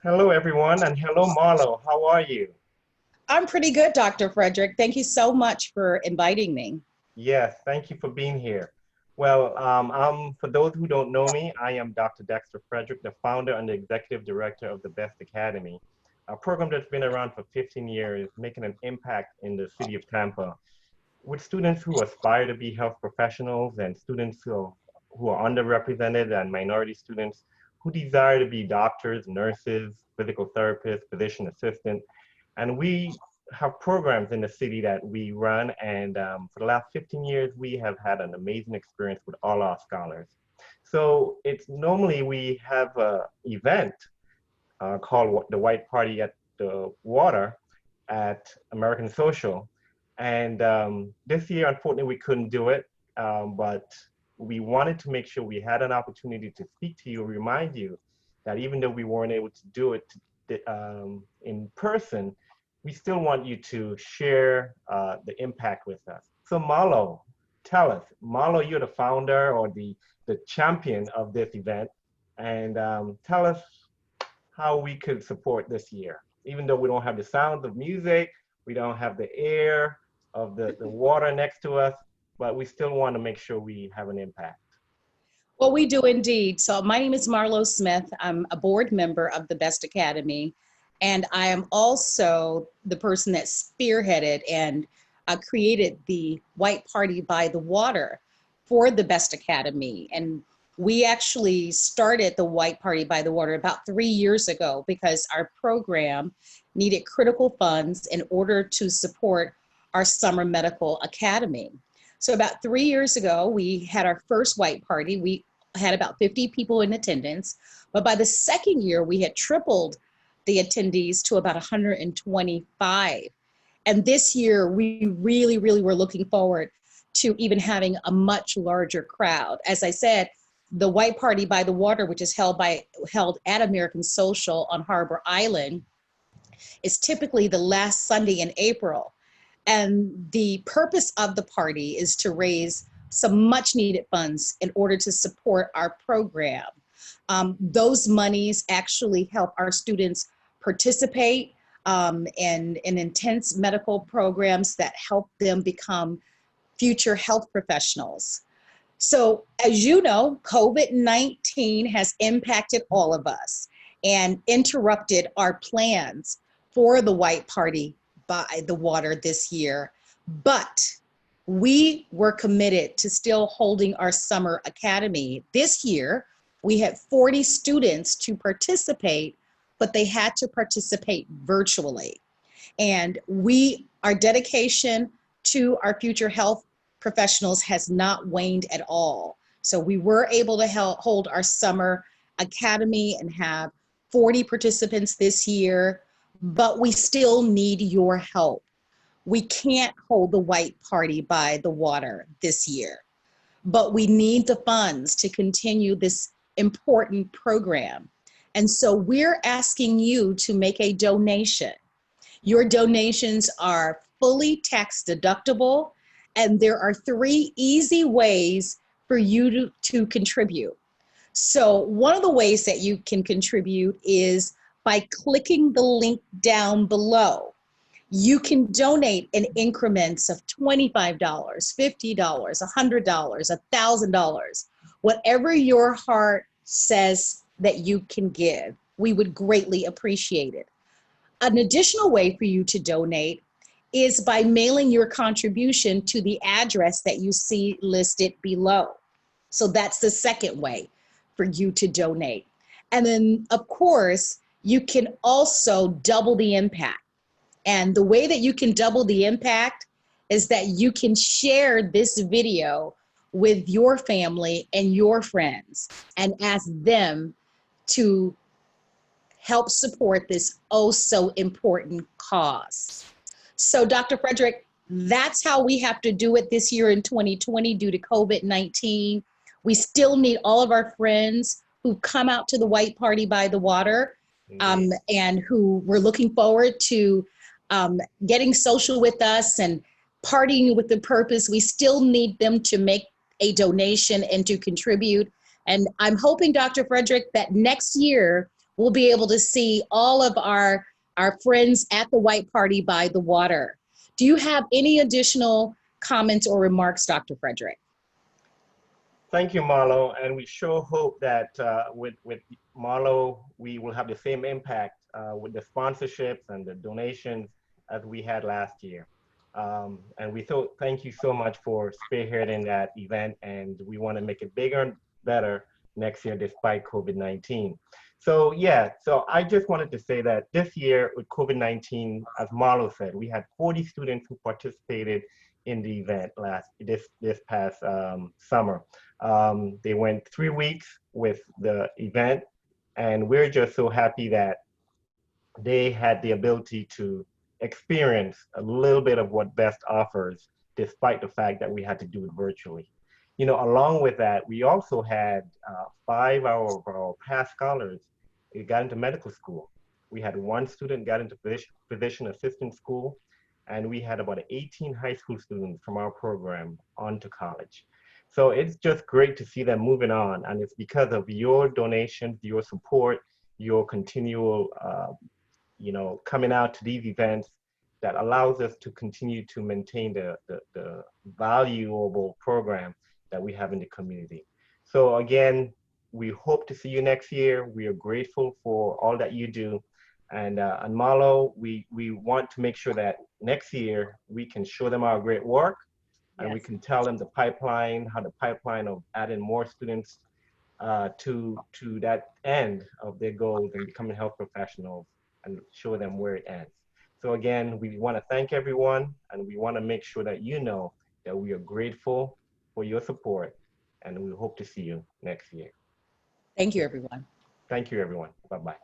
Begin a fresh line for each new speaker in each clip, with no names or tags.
Hello, everyone, and hello, Marlo. How are you?
I'm pretty good, Dr. Frederick. Thank you so much for inviting me.
Yes, thank you for being here. For those who don't know me, I am Dr. Dexter Frederick, the founder and the executive director of the Best Academy, a program that's been around for 15 years, making an impact in the city of Tampa with students who aspire to be health professionals and students who are underrepresented and minority students who desire to be doctors, nurses, physical therapists, physician assistant. And we have programs in the city that we run. And for the last 15 years, we have had an amazing experience with all our scholars. So it's normally we have an event called the White Party at the Water at American Social. And this year, unfortunately, we couldn't do it, but we wanted to make sure we had an opportunity to speak to you, remind you that even though we weren't able to do it in person, we still want you to share the impact with us. So Marlo, tell us, Marlo, you're the founder or the champion of this event, and tell us how we could support this year. Even though we don't have the sounds of music, we don't have the air of the water next to us, but we still want to make sure we have an impact.
Well, we do indeed. So, my name is Marlo Smith. I'm a board member of the Best Academy, and I am also the person that spearheaded and created the White Party by the Water for the Best Academy. And we actually started the White Party by the Water about 3 years ago because our program needed critical funds in order to support our summer medical academy. So about 3 years ago, we had our first White Party. We had about 50 people in attendance, but by the second year, we had tripled the attendees to about 125. And this year, we really were looking forward to even having a much larger crowd. As I said, the White Party by the Water, which is held at American Social on Harbor Island, is typically the last Sunday in April. And the purpose of the party is to raise some much needed funds in order to support our program. Those monies actually help our students participate in intense medical programs that help them become future health professionals. So, as you know, COVID-19 has impacted all of us and interrupted our plans for the White Party by the Water this year. But we were committed to still holding our summer academy. This year, we had 40 students to participate, but they had to participate virtually. And our dedication to our future health professionals has not waned at all. So we were able to hold our summer academy and have 40 participants this year, but we still need your help. We can't hold the White Party by the Water this year, but we need the funds to continue this important program. And so we're asking you to make a donation. Your donations are fully tax deductible, and there are 3 easy ways for you to contribute. So one of the ways that you can contribute is by clicking the link down below. You can donate in increments of $25, $50, $100, $1,000, whatever your heart says that you can give. We would greatly appreciate it. An additional way for you to donate is by mailing your contribution to the address that you see listed below. So that's the second way for you to donate. And then, of course, you can also double the impact. And the way that you can double the impact is that you can share this video with your family and your friends and ask them to help support this oh so important cause. So, Dr. Frederick, that's how we have to do it this year in 2020 due to COVID-19. We still need all of our friends who've come out to the White Party by the Water and who were looking forward to getting social with us and partying with the purpose. We still need them to make a donation and to contribute. And I'm hoping, Dr. Frederick, that next year we'll be able to see all of our friends at the White Party by the water. Do you have any additional comments or remarks, Dr. Frederick?
Thank you, Marlo. And we sure hope that with Marlo, we will have the same impact with the sponsorships and the donations as we had last year. And we thank you so much for spearheading that event. And we want to make it bigger and better next year despite COVID-19. So yeah, so I just wanted to say that this year with COVID-19, as Marlo said, we had 40 students who participated in the event this past summer. They went 3 weeks with the event, and we're just so happy that they had the ability to experience a little bit of what BEST offers, despite the fact that we had to do it virtually. You know, along with that, we also had 5 of our past scholars who got into medical school. We had 1 student got into physician assistant school, and we had about 18 high school students from our program on to college. So it's just great to see them moving on, and it's because of your donations, your support, your continual, coming out to these events that allows us to continue to maintain the valuable program that we have in the community. So again, we hope to see you next year. We are grateful for all that you do. And Marlo, we want to make sure that next year we can show them our great work, and we can tell them the pipeline, how the pipeline of adding more students to that end of their goals and becoming health professionals, and show them where it ends. So again, we want to thank everyone, and we want to make sure that you know that we are grateful for your support, and we hope to see you next year.
Thank you, everyone.
Thank you, everyone. Bye-bye.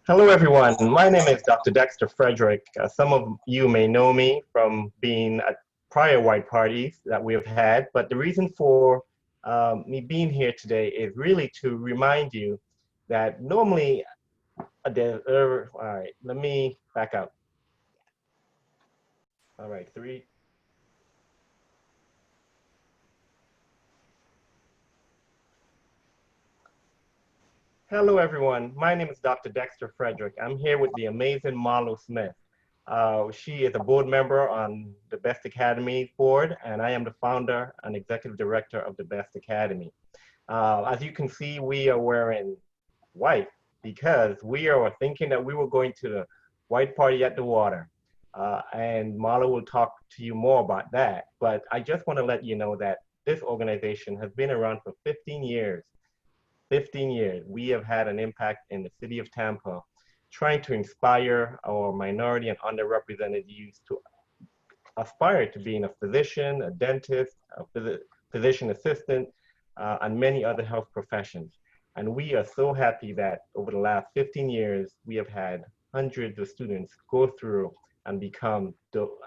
Hello, everyone. My name is Dr. Dexter Frederick. Some of you may know me from being at prior white parties that we have had, but the reason for me being here today is really to remind you that normally, all right, let me back up. All right, 3. Hello, everyone. My name is Dr. Dexter Frederick. I'm here with the amazing Marlo Smith. She is a board member on the Best Academy board, and I am the founder and executive director of the Best Academy. As you can see, we are wearing white because we are thinking that we were going to the White Party at the water. And Marlo will talk to you more about that. But I just want to let you know that this organization has been around for 15 years. 15 years. We have had an impact in the city of Tampa, trying to inspire our minority and underrepresented youth to aspire to being a physician, a dentist, a physician assistant, and many other health professions. And we are so happy that over the last 15 years, we have had hundreds of students go through and become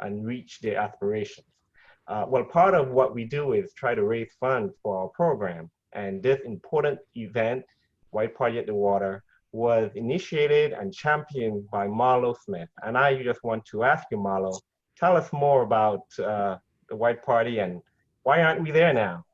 and reach their aspirations. Well, part of what we do is try to raise funds for our program. And this important event, White Party at the Water, was initiated and championed by Marlo Smith. And I just want to ask you, Marlo, tell us more about the White Party and why aren't we there now?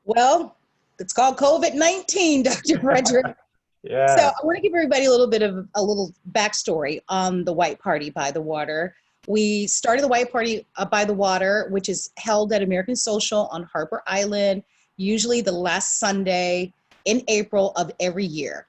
Well, it's called COVID-19, Dr. Frederick.
Yeah.
So I want to give everybody a little bit of a little backstory on the White Party by the Water. We started the White Party by the Water, which is held at American Social on Harbor Island, usually the last Sunday in April of every year.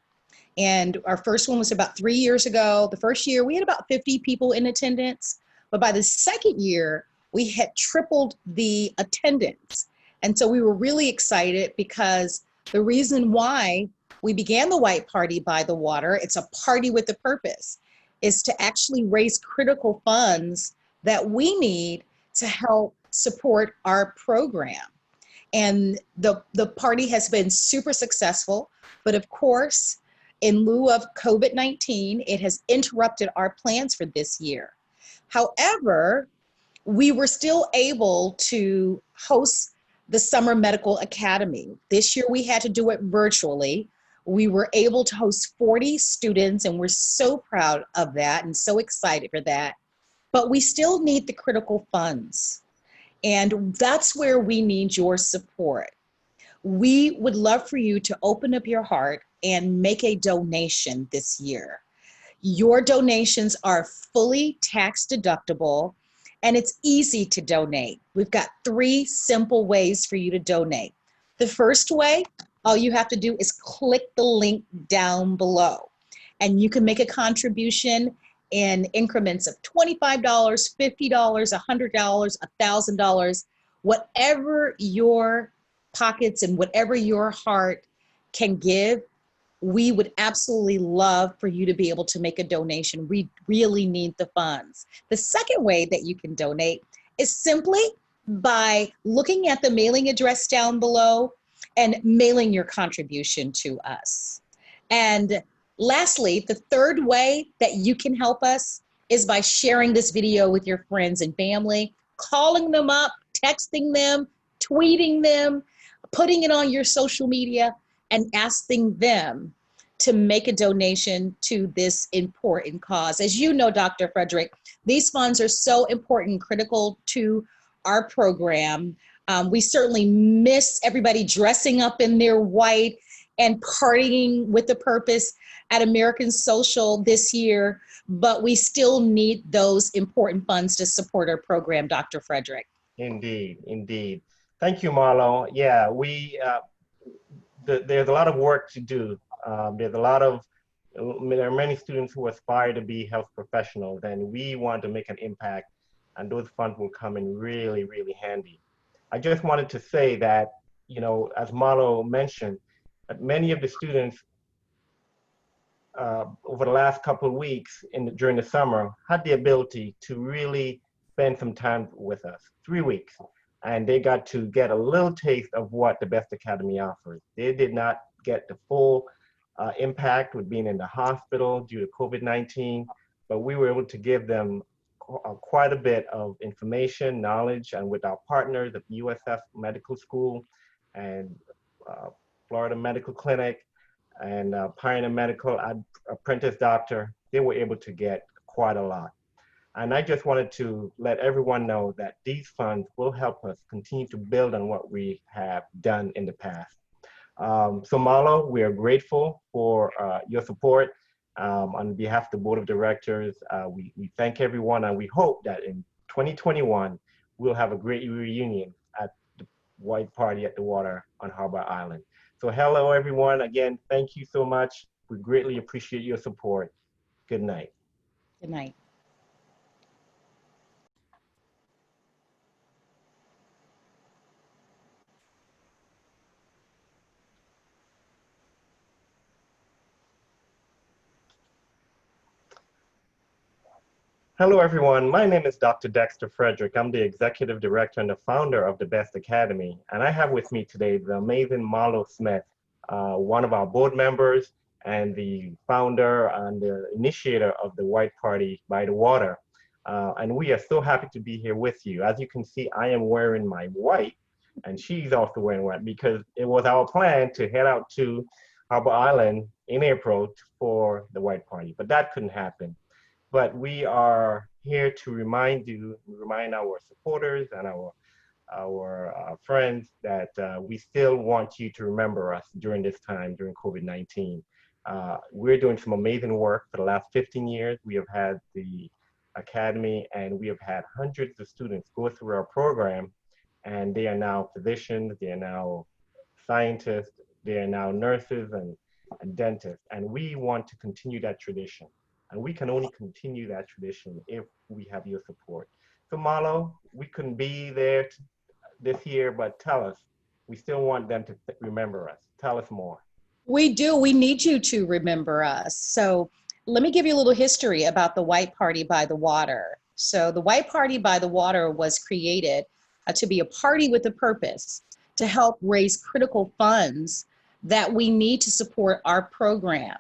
And our first one was about 3 years ago. The first year we had about 50 people in attendance, but by the second year we had tripled the attendance. And so we were really excited because the reason why we began the White Party by the Water, it's a party with a purpose, is to actually raise critical funds that we need to help support our program. And the party has been super successful, but of course, in lieu of COVID-19, it has interrupted our plans for this year. However, we were still able to host the Summer Medical Academy. This year we had to do it virtually. We were able to host 40 students, and we're so proud of that and so excited for that. But we still need the critical funds. And that's where we need your support. We would love for you to open up your heart and make a donation this year. Your donations are fully tax deductible, and it's easy to donate. We've got 3 simple ways for you to donate. The first way, all you have to do is click the link down below, and you can make a contribution in increments of $25, $50, $100, $1,000, whatever your pockets and whatever your heart can give. We would absolutely love for you to be able to make a donation. We really need the funds. The second way that you can donate is simply by looking at the mailing address down below and mailing your contribution to us. And lastly, the third way that you can help us is by sharing this video with your friends and family, calling them up, texting them, tweeting them, putting it on your social media, and asking them to make a donation to this important cause. As you know, Dr. Frederick, these funds are so important and critical to our program. We certainly miss everybody dressing up in their white and partying with a purpose at American Social this year, but we still need those important funds to support our program, Dr. Frederick.
Indeed, indeed. Thank you, Marlo. Yeah, there's a lot of work to do. There are many students who aspire to be health professionals, and we want to make an impact, and those funds will come in really, really handy. I just wanted to say that, as Marlo mentioned, that many of the students over the last couple of weeks during the summer had the ability to really spend some time with us, 3 weeks. And they got to get a little taste of what the Best Academy offers. They did not get the full impact with being in the hospital due to COVID-19, but we were able to give them quite a bit of information, knowledge, and with our partners at USF Medical School and Florida Medical Clinic and Pioneer Medical Apprentice Doctor, they were able to get quite a lot. And I just wanted to let everyone know that these funds will help us continue to build on what we have done in the past. So Marlo, we are grateful for your support. On behalf of the Board of Directors, we thank everyone, and we hope that in 2021, we'll have a great reunion at the White Party at the Water on Harbor Island. So hello, everyone. Again, thank you so much. We greatly appreciate your support. Good night.
Good night.
Hello, everyone. My name is Dr. Dexter Frederick. I'm the Executive Director and the founder of the Best Academy. And I have with me today the amazing Marlo Smith, one of our board members and the founder and the initiator of the White Party by the Water. And we are so happy to be here with you. As you can see, I am wearing my white, and she's also wearing white because it was our plan to head out to Harbor Island in April for the White Party, but that couldn't happen. But we are here to remind our supporters and our friends that we still want you to remember us during this time, during COVID-19. We're doing some amazing work for the last 15 years. We have had the Academy, and we have had hundreds of students go through our program, and they are now physicians, they are now scientists, they are now nurses and dentists, and we want to continue that tradition. And we can only continue that tradition if we have your support. So Marlo, we couldn't be there this year, but tell us, we still want them to remember us. Tell us more.
We do. We need you to remember us. So let me give you a little history about the White Party by the Water. So the White Party by the Water was created to be a party with a purpose, to help raise critical funds that we need to support our program.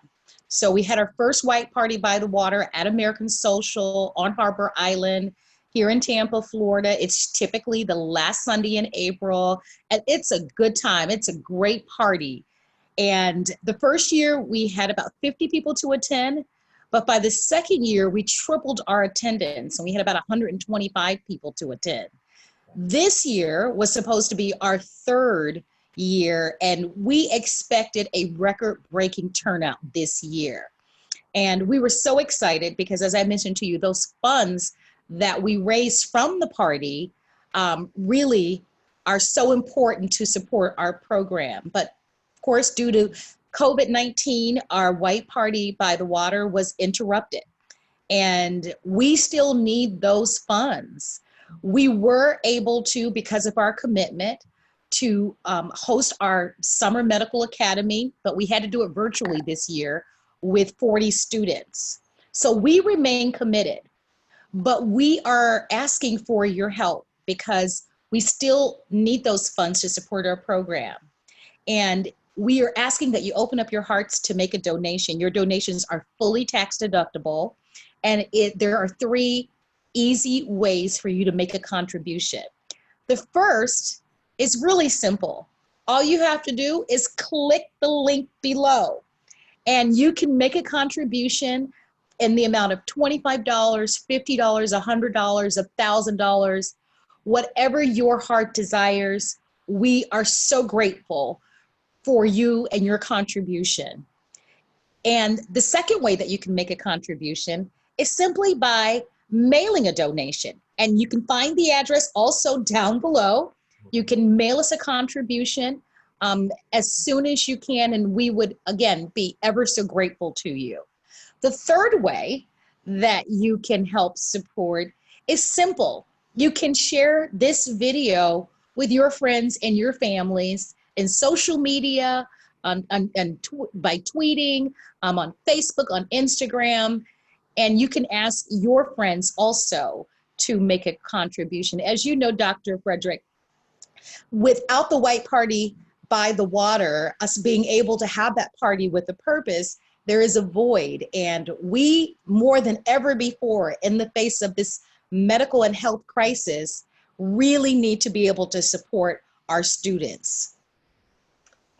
So we had our first White Party by the Water at American Social on Harbor Island here in Tampa, Florida. It's typically the last Sunday in April, and it's a good time. It's a great party. And the first year we had about 50 people to attend, but by the second year we tripled our attendance and we had about 125 people to attend. This year was supposed to be our third year, and we expected a record-breaking turnout this year. And we were so excited because, as I mentioned to you, those funds that we raised from the party really are so important to support our program. But of course, due to COVID-19, our White Party by the Water was interrupted. And we still need those funds. We were able to, because of our commitment, to host our summer medical academy, but we had to do it virtually this year with 40 students. So we remain committed, but we are asking for your help because we still need those funds to support our program. And we are asking that you open up your hearts to make a donation. Your donations are fully tax deductible, and there are 3 easy ways for you to make a contribution. The first is really simple. All you have to do is click the link below, and you can make a contribution in the amount of $25, $50, $100, $1,000, whatever your heart desires. We are so grateful for you and your contribution. And the second way that you can make a contribution is simply by mailing a donation. And you can find the address also down below. You can mail us a contribution as soon as you can, and we would, again, be ever so grateful to you. The third way that you can help support is simple. You can share this video with your friends and your families in social media, by tweeting, on Facebook, on Instagram, and you can ask your friends also to make a contribution. As you know, Dr. Frederick, without the White Party by the Water, us being able to have that party with a purpose, there is a void. And we, more than ever before, in the face of this medical and health crisis, really need to be able to support our students.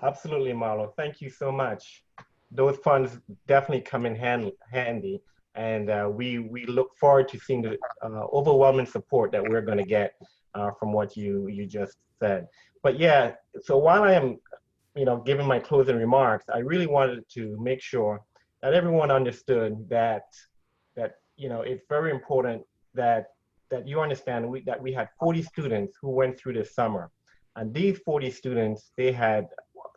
Absolutely, Marlo. Thank you so much. Those funds definitely come in handy, and we look forward to seeing the overwhelming support that we're going to get from what you just said. But yeah, so while I am, giving my closing remarks, I really wanted to make sure that everyone understood that it's very important that you understand that we had 40 students who went through this summer, and these 40 students, they had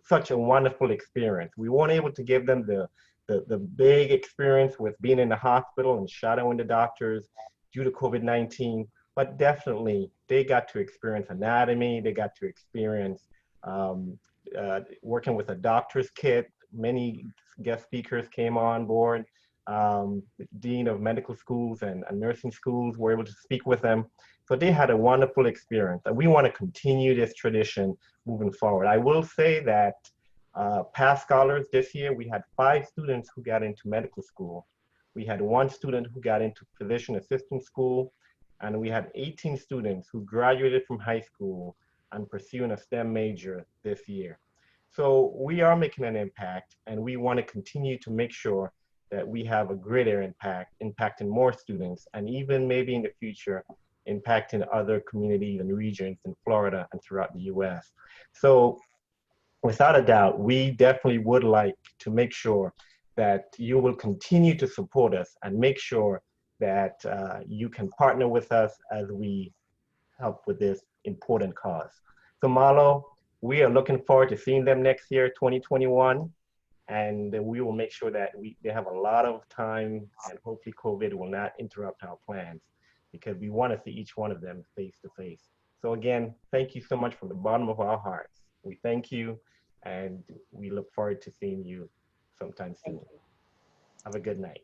such a wonderful experience. We weren't able to give them the big experience with being in the hospital and shadowing the doctors due to COVID-19, but definitely they got to experience anatomy, they got to experience working with a doctor's kit. Many guest speakers came on board. The Dean of Medical Schools and Nursing Schools were able to speak with them. So they had a wonderful experience, and we want to continue this tradition moving forward. I will say that past scholars this year, we had 5 students who got into medical school. We had 1 student who got into physician assistant school, and we had 18 students who graduated from high school and pursuing a STEM major this year. So we are making an impact, and we want to continue to make sure that we have a greater impact, impacting more students, and even maybe in the future, impacting other communities and regions in Florida and throughout the US. So without a doubt, we definitely would like to make sure that you will continue to support us and make sure that you can partner with us as we help with this important cause. So Marlo, we are looking forward to seeing them next year, 2021. And we will make sure that they have a lot of time, and hopefully COVID will not interrupt our plans, because we want to see each one of them face to face. So again, thank you so much from the bottom of our hearts. We thank you, and we look forward to seeing you sometime soon. Have a good night.